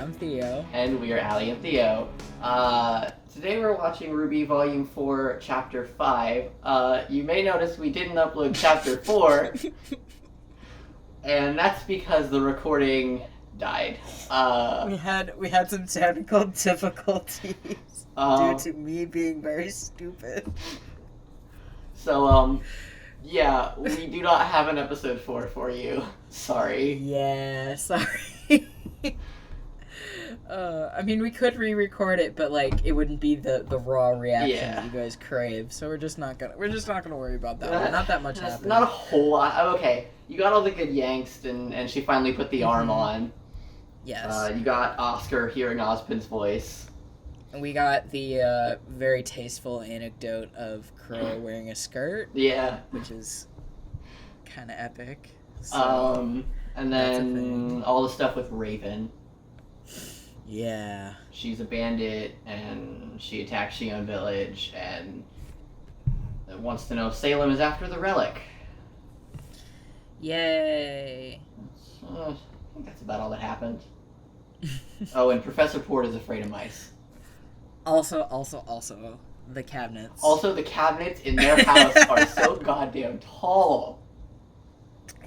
I'm Theo. And we are Allie and Theo. Today we're watching RWBY Volume 4, Chapter 5. You may notice we didn't upload Chapter 4, and that's because the recording died. We had some technical difficulties due to me being very stupid. So, yeah, we do not have an episode 4 for you. Sorry. Yeah, sorry. I mean, we could re-record it, but like it wouldn't be the raw reaction that you guys crave. So we're just not gonna worry about that one. Not that much happened. Not a whole lot. Okay, you got all the good yanks, and she finally put the arm on. Yes. You got Oscar hearing Ozpin's voice. And we got the very tasteful anecdote of Crow wearing a skirt. Yeah. Which is kind of epic. So, and then all the stuff with Raven. Yeah. She's a bandit, and she attacked Xi'an village, and wants to know if Salem is after the relic. Yay. I think that's about all that happened. Oh, and Professor Port is afraid of mice. Also, the cabinets. Also, the cabinets in their house are so goddamn tall.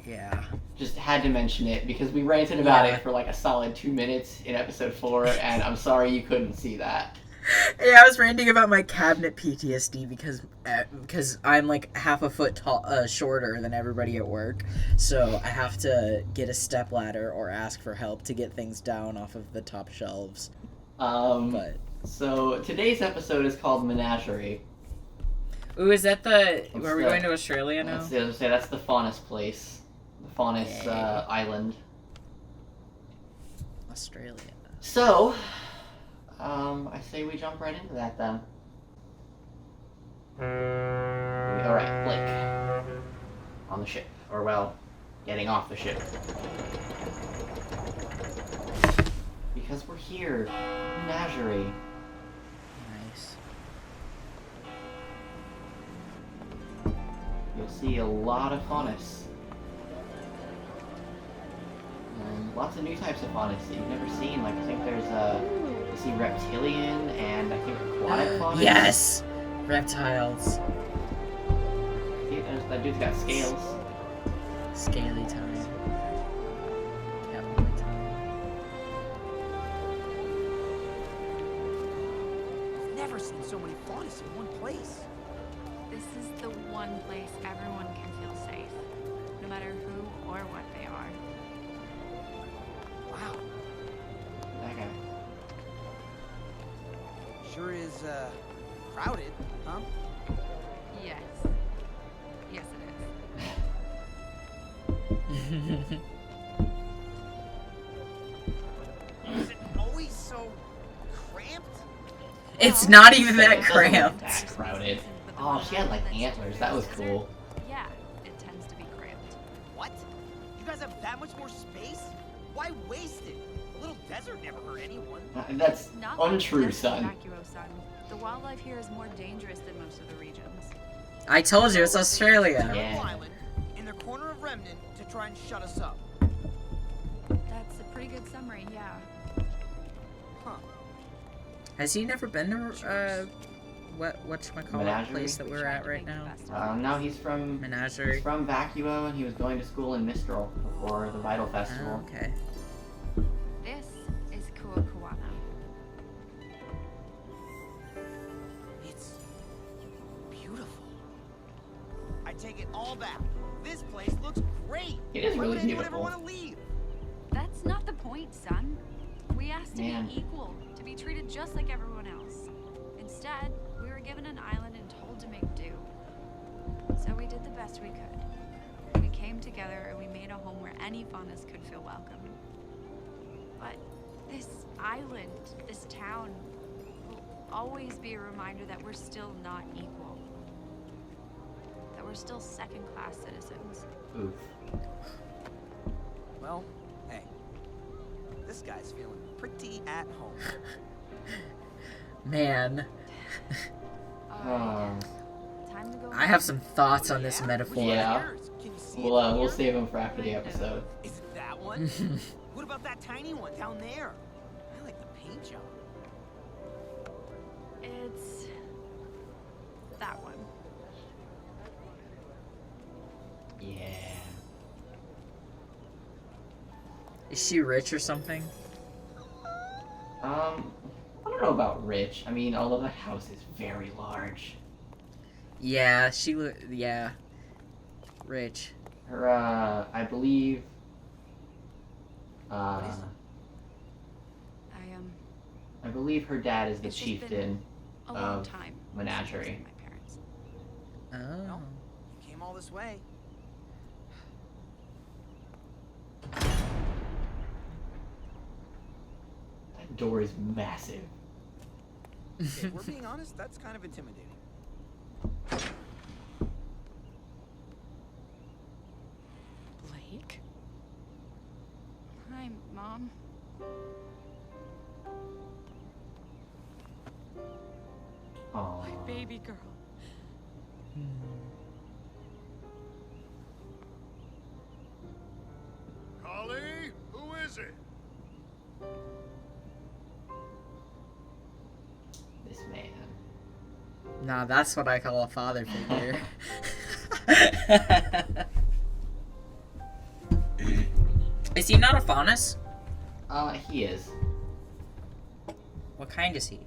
Yeah. Just had to mention it because we ranted about it for like a solid 2 minutes in episode 4, and I'm sorry you couldn't see that. Yeah, I was ranting about my cabinet PTSD because I'm like half a foot shorter than everybody at work, so I have to get a stepladder or ask for help to get things down off of the top shelves. So today's episode is called Menagerie. Ooh, is that are we going to Australia now? That's the Faunus place. The Faunus island. Australia. So, I say we jump right into that then. Alright, Blake. On the ship. Or, well, getting off the ship. Because we're here. Menagerie. Nice. You'll see a lot of Faunus. Lots of new types of faunus that you've never seen. Like, I think there's you see reptilian and I think aquatic faunus. Yes! Reptiles. See, that dude's got scales. Scaly time. Cowboy time. I've never seen so many faunus in one place. This is the one place everyone can feel safe, no matter who or what they are. Wow. That guy. Sure is, crowded, huh? Yes. Yes, it is. Is it always so cramped? It's not even that cramped. That crowded. Oh, she had like antlers. That was cool. Yeah, it tends to be cramped. What? You guys have that much more space? Why waste it? A little desert never hurt anyone. That's Not untrue, just son. Vacuo, son. The wildlife here is more dangerous than most of the regions. I told you, it's Australia. Yeah. Island in the corner of Remnant to try and shut us up. That's a pretty good summary, yeah. Huh. Has he never been to, whatchamacallit Menagerie? place that we're at right now? No, he's from Menagerie. From Vacuo, and he was going to school in Mistral before the Vital Festival. Oh, okay. This is Kuakuana. It's beautiful. I take it all back. This place looks great. It is Why really would anyone ever beautiful. want to leave? That's not the point, son. We asked to Man. be equal, to be treated just like everyone else. Instead, we were given an island and told to make do. So we did the best we could. We came together and we made a home where any faunus could feel welcome. But this island, this town, will always be a reminder that we're still not equal. That we're still second-class citizens. Oof. Well, hey. This guy's feeling pretty at home. Man. Alright, time to go. I have some thoughts on this metaphor. Yeah. Can you see We'll it? save him for after the episode. Is it that one? What about that tiny one down there? paint job? It's that one. Yeah. Is she rich or something? I don't know about rich. I mean, although the house is very large. Yeah, yeah. Rich. Her, I believe, What is it? I believe her dad is the It's just been chieftain a long of time Menagerie. since my parents. Oh. You came all this way. That door is massive. If we're being honest, that's kind of intimidating. Blake? Hi, Mom. Aww. My baby girl. Collie, who is it? This man. Nah, that's what I call a father figure. Is he not a faunus? He is. What kind is he?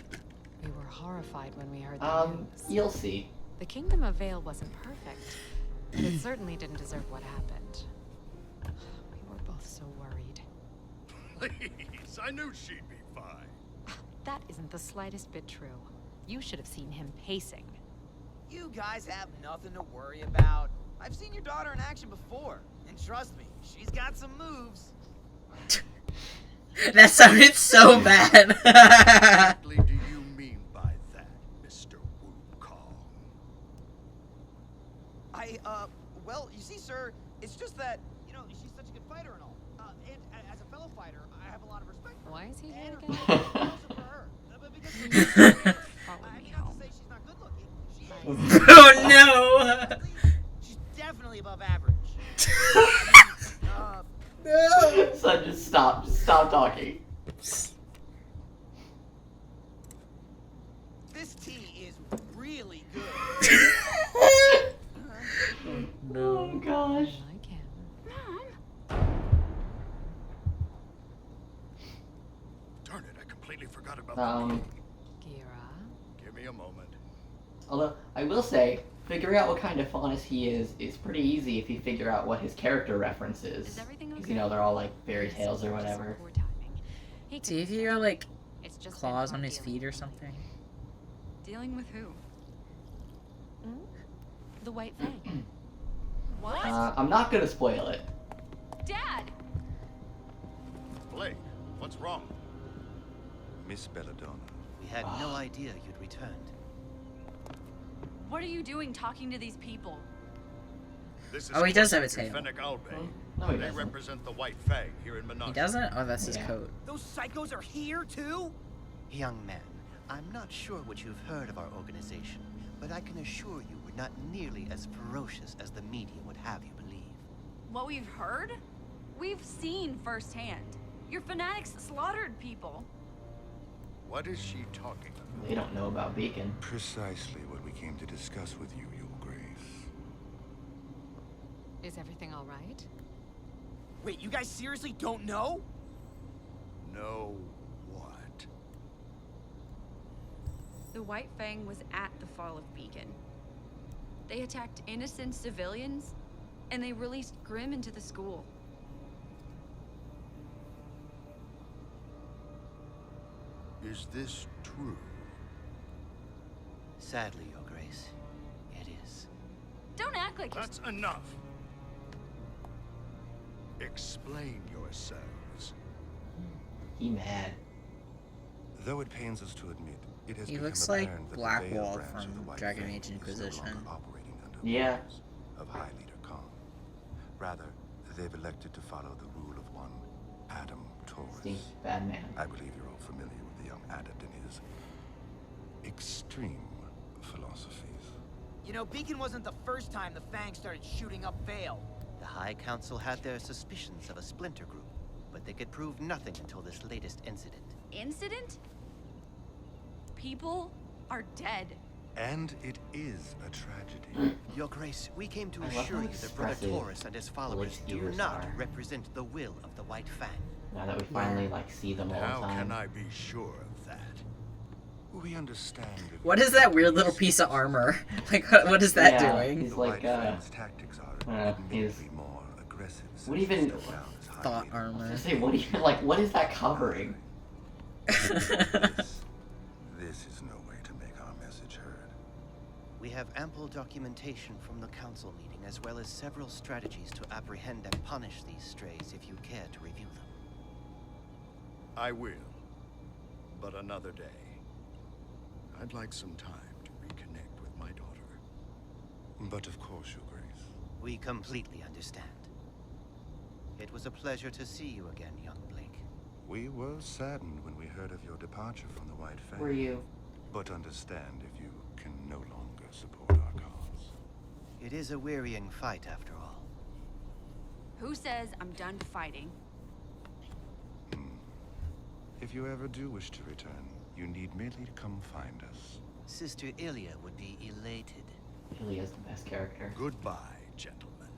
We were horrified when we heard the news. You'll see. The Kingdom of Vale wasn't perfect, but it certainly didn't deserve what happened. We were both so worried. Please, I knew she'd be fine. That isn't the slightest bit true. You should have seen him pacing. You guys have nothing to worry about. I've seen your daughter in action before, and trust me, she's got some moves. That sounded so bad. What exactly do you mean by that, Mr. Wukong? Well, you see, sir, it's just that, you know, she's such a good fighter and all. And as a fellow fighter, I have a lot of respect for her. Why is he here And again? also for her. But because Follow I me mean, not home. to say she's not good looking. She is. Oh no! She's definitely above average. No! Son, just stop. Just stop talking. This tea is really good. Oh gosh. I like him. Mom? Darn it, I completely forgot about Um, Gira? Give me a moment. although I will say, figuring out what kind of faunus he is pretty easy if you figure out what his character reference is. Is everything Because okay? you know they're all like fairy tales or whatever. Poor timing. He could See if be he got like It's just claws been on his hard feet dealing or with something. Dealing with who? Hmm? The White Fang. What? I'm not gonna spoil it. Dad! Blake, what's wrong? Miss Belladonna. We had no idea you'd returned. What are you doing talking to these people? This is Oh, he does have a Corsair tail. Fennec Albay. No, he They doesn't. represent the White Fang here in Menagerie. He doesn't? Oh, that's his Yeah. coat. Those psychos are here too? Young man, I'm not sure what you've heard of our organization, but I can assure you we're not nearly as ferocious as the media would have you believe. What we've heard? We've seen firsthand. Your fanatics slaughtered people. What is she talking about? They don't know about Beacon. Precisely what we came to discuss with you, Your Grace. Is everything all right? Wait, you guys seriously don't know? No, what? The White Fang was at the fall of Beacon. They attacked innocent civilians, and they released Grimm into the school. Is this true? Sadly, Your Grace, it is. Don't act like you're... That's enough. Explain yourselves. He mad. Though it pains us to admit, it has He become looks like apparent that the Blackwall Vale branch from of the White Dragon Fang Age is no Inquisition. longer operating under the Yeah. orders of High Leader Khan. Rather, they've elected to follow the rule of one Adam Taurus. Seems bad man. I believe you're all familiar with the young adept and his extreme philosophies. You know, Beacon wasn't the first time the Fang started shooting up Vale. The High Council had their suspicions of a splinter group. but they could prove nothing until this latest incident. Incident? People are dead. And it is a tragedy. Your Grace, we came to I love assure how you that Brother expressive Taurus and his followers do ears not are. represent the will of the White Fang. Now that we finally like see them all the How time. can I be sure of that? We understand that What is that weird little piece of armor? Like, what is that Yeah, doing? he's the like, White Fang's tactics are he's- admittedly more aggressive. What since even- they step down as high Thought leader. I was armor. gonna say, what even like what is that covering? This is no way to make our message heard. We have ample documentation from the council meeting, as well as several strategies to apprehend and punish these strays if you care to review them. I will. But another day. I'd like some time to reconnect with my daughter. But of course, Your Grace. We completely understand. It was a pleasure to see you again, young Blake. We were saddened when we heard of your departure from the White Fang. Were you? But understand if you can no longer support our cause. It is a wearying fight, after all. Who says I'm done fighting? If you ever do wish to return, you need merely to come find us. Sister Ilya would be elated. Ilya's the best character. Goodbye, gentlemen.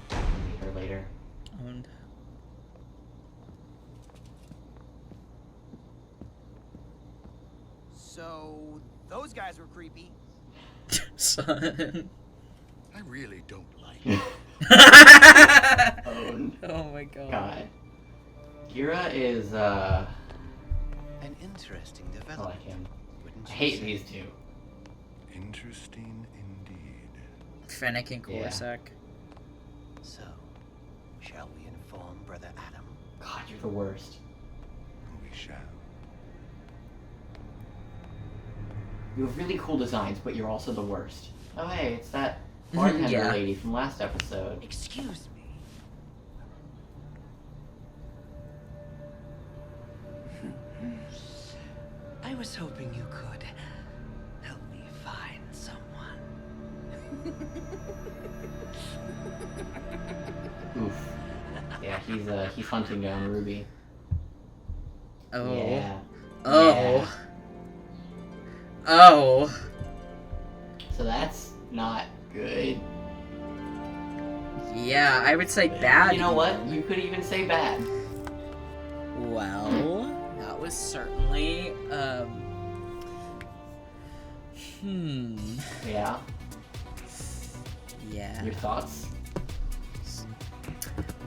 Meet her later. Owned. So, those guys were creepy. Son. I really don't like it. Owned. Oh my god. God. Kira is An interesting I development, like him. wouldn't I you hate say? these two. Interesting indeed. Fennec and Yeah. Corsac. So, shall we inform Brother Adam? God, you're the worst. We shall. You have really cool designs, but you're also the worst. Oh hey, it's that bartender Yeah. lady from last episode. Excuse me. I was hoping you could help me find someone. Oof. Yeah, he's hunting down Ruby. Oh. Yeah. Oh. Yeah. Oh. So that's not good. Yeah, I would say bad. You know what? even. You could even say bad. Well, that was certainly, Yeah. Yeah. Your thoughts?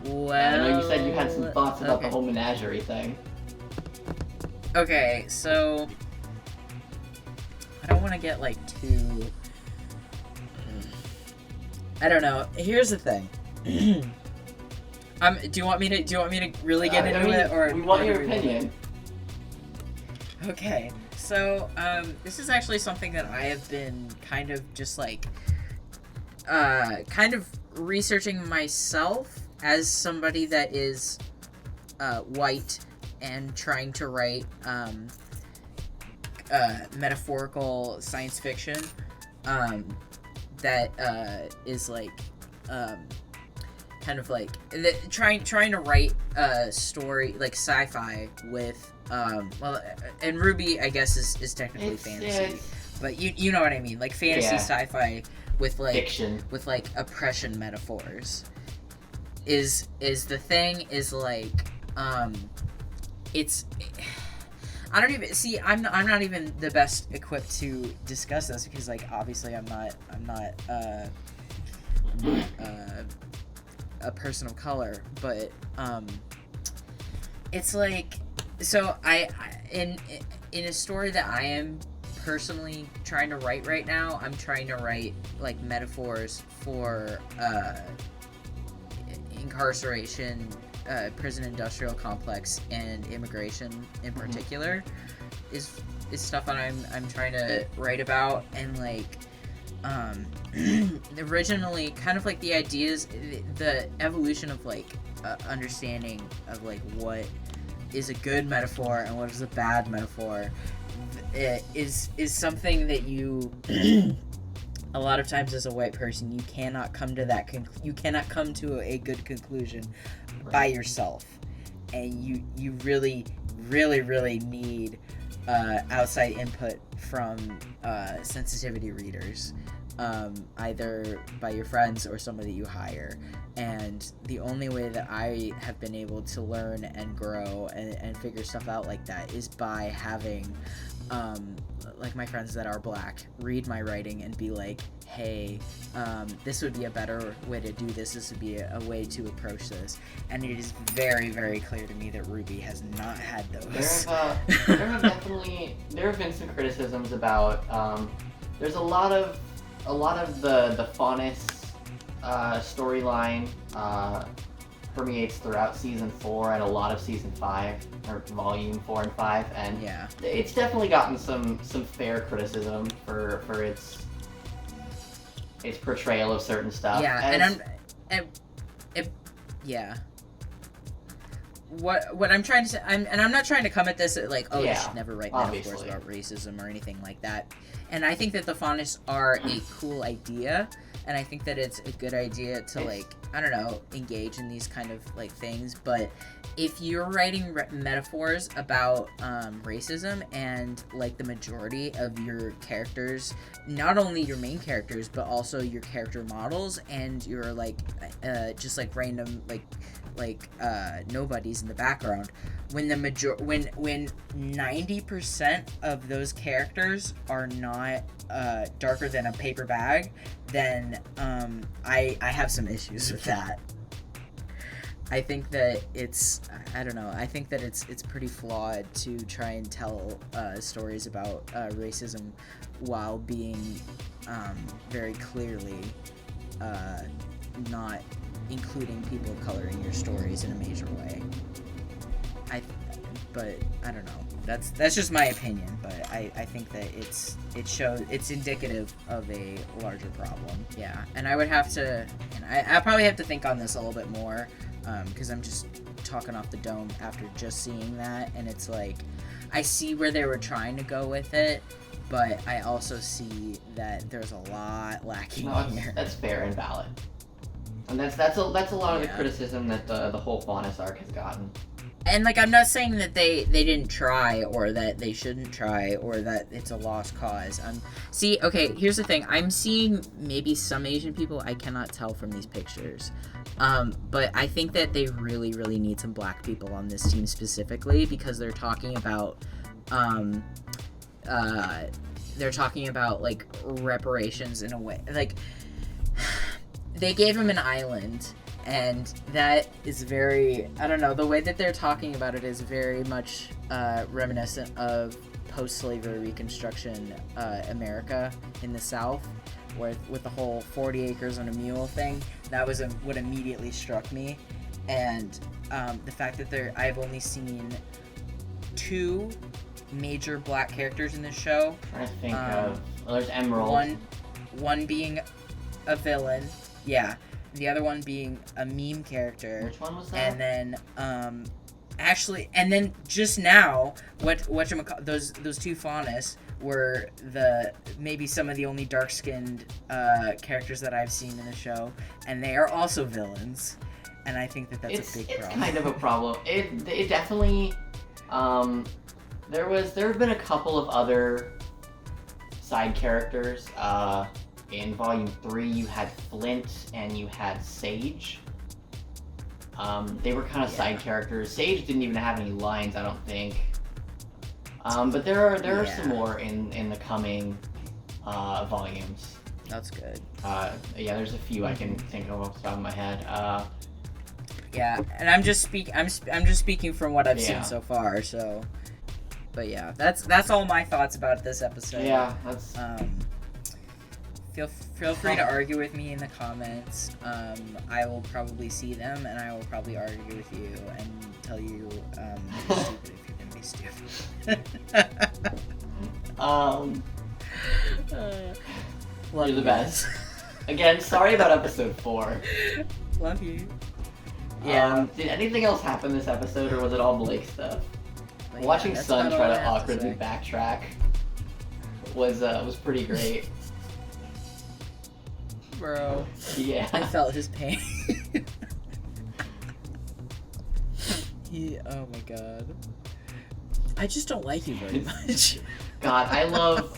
Well. I know you said you had some thoughts about okay. the whole menagerie thing. Okay, so I don't want to get like too. I don't know. Here's the thing. Do you want me to really get into it, or we want or your do we- opinion. Okay, so this is actually something that I have been kind of just like, kind of researching myself as somebody that is white and trying to write metaphorical science fiction that is like kind of like trying to write a story like sci-fi with well, and RWBY I guess is technically fantasy, but you know what I mean, like fantasy Yeah. sci-fi with like Fiction. with like oppression metaphors is the thing, is like it's I don't even see. I'm not even the best equipped to discuss this because, like, obviously, I'm not a person of color. But it's like, so I in a story that I am personally trying to write right now, I'm trying to write like metaphors for incarceration, prison industrial complex, and immigration in particular is stuff that I'm trying to write about. And like originally kind of like the ideas, the evolution of like understanding of like what is a good metaphor and what is a bad metaphor is something that you a lot of times as a white person you cannot come to that you cannot come to a good conclusion by yourself. and you really need outside input from sensitivity readers, either by your friends or somebody you hire. And the only way that I have been able to learn and grow and figure stuff out like that is by having like my friends that are black read my writing and be like, hey, this would be a better way to do this. This would be a way to approach this. And it is very, very clear to me that RWBY has not had those. There have been some criticisms about there's a lot of the Faunus storyline permeates throughout season 4 and a lot of season 5, or volume 4 and 5, and yeah, it's definitely gotten some fair criticism for its portrayal of certain stuff. Yeah, What I'm trying to say, I'm not trying to come at this like, oh, you should never write metaphors about racism or anything like that. And I think that the Faunus are a cool idea, and I think that it's a good idea to, like, I don't know, engage in these kind of, like, things. But if you're writing metaphors about racism and, like, the majority of your characters, not only your main characters, but also your character models and your, like, just, like, random, like nobodies in the background, when 90% of those characters are not darker than a paper bag, then I have some issues with that. I think that it's, I don't know, I think that it's pretty flawed to try and tell stories about racism while being very clearly not including people of color in your stories in a major way. But I don't know. That's just my opinion. But I think that it's indicative of a larger problem. Yeah, and I would have to, and I probably have to think on this a little bit more, because I'm just talking off the dome after just seeing that, and it's like I see where they were trying to go with it, but I also see that there's a lot lacking here. That's fair and valid. And that's a lot of the criticism that the whole Faunus arc has gotten. And, like, I'm not saying that they didn't try, or that they shouldn't try, or that it's a lost cause. See, okay, here's the thing. I'm seeing maybe some Asian people. I cannot tell from these pictures. But I think that they really, really need some black people on this team specifically, because they're talking about, like, reparations in a way. Like, they gave him an island, and that is very, I don't know, the way that they're talking about it is very much reminiscent of post-slavery Reconstruction America in the South, with the whole 40 acres on a mule thing. That was what immediately struck me. And the fact that I've only seen 2 major black characters in this show. I think there's Emerald. One being a villain, yeah. The other one being a meme character. Which one was that? And then, and then just now, those 2 Faunus were maybe some of the only dark-skinned characters that I've seen in the show, and they are also villains. And I think that's a big problem. It's kind of a problem. It definitely, there have been a couple of other side characters. In Volume 3, you had Flint and you had Sage. They were kind of side characters. Sage didn't even have any lines, I don't think. But there are some more in the coming volumes. That's good. Yeah, there's a few I can think of off the top of my head. Yeah, and I'm just speaking from what I've seen so far. So, but yeah, that's all my thoughts about this episode. Yeah, that's. Feel free to argue with me in the comments. I will probably see them, and I will probably argue with you and tell you you're stupid if you're gonna be stupid. You're the best. Again, sorry about episode 4. Love you. Yeah. Did anything else happen this episode, or was it all Blake stuff? But Watching Sun try to awkwardly backtrack was pretty great. Bro. Yeah. I felt his pain. Oh my god. I just don't like you very much. God, I love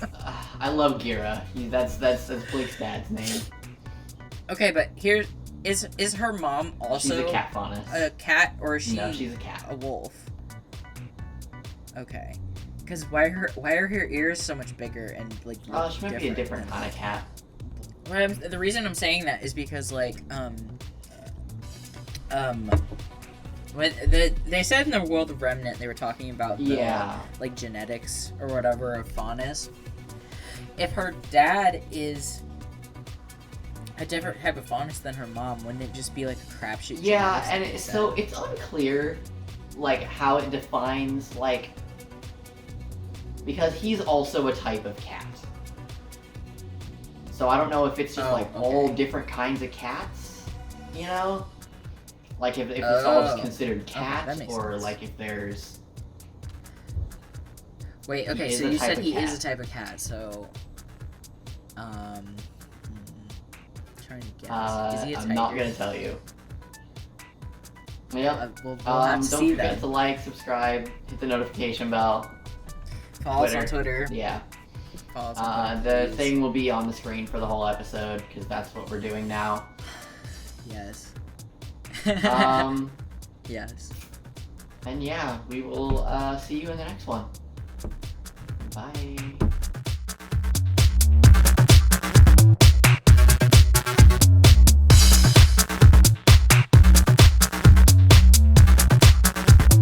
Gira. That's Blake's dad's name. Okay, but here is her mom also She's a cat faunus. a cat, or is she? No, she's a cat. A wolf. Okay. Because why are her ears so much bigger and like? Oh, she might be a different kind of cat. Well, the reason I'm saying that is because like when they said in the world of Remnant they were talking about the, like genetics or whatever of faunus. If her dad is a different type of faunus than her mom, wouldn't it just be like a crapshoot? Yeah, and so it's unclear like how it defines like, because he's also a type of cat. So I don't know if it's just all different kinds of cats, you know? Like if it's all just considered cats, or sense. like if there's... Wait, okay, so you said he is a type of cat, so... trying to guess. Is he a type? I'm not gonna tell you. Yep. We'll have to don't see forget then. to like, subscribe, hit the notification bell. Follow us on Twitter. Yeah. Follow us on The Twitter, please. thing will be on the screen for the whole episode, because that's what we're doing now. Yes. Yes. And yeah, we will see you in the next one. Bye.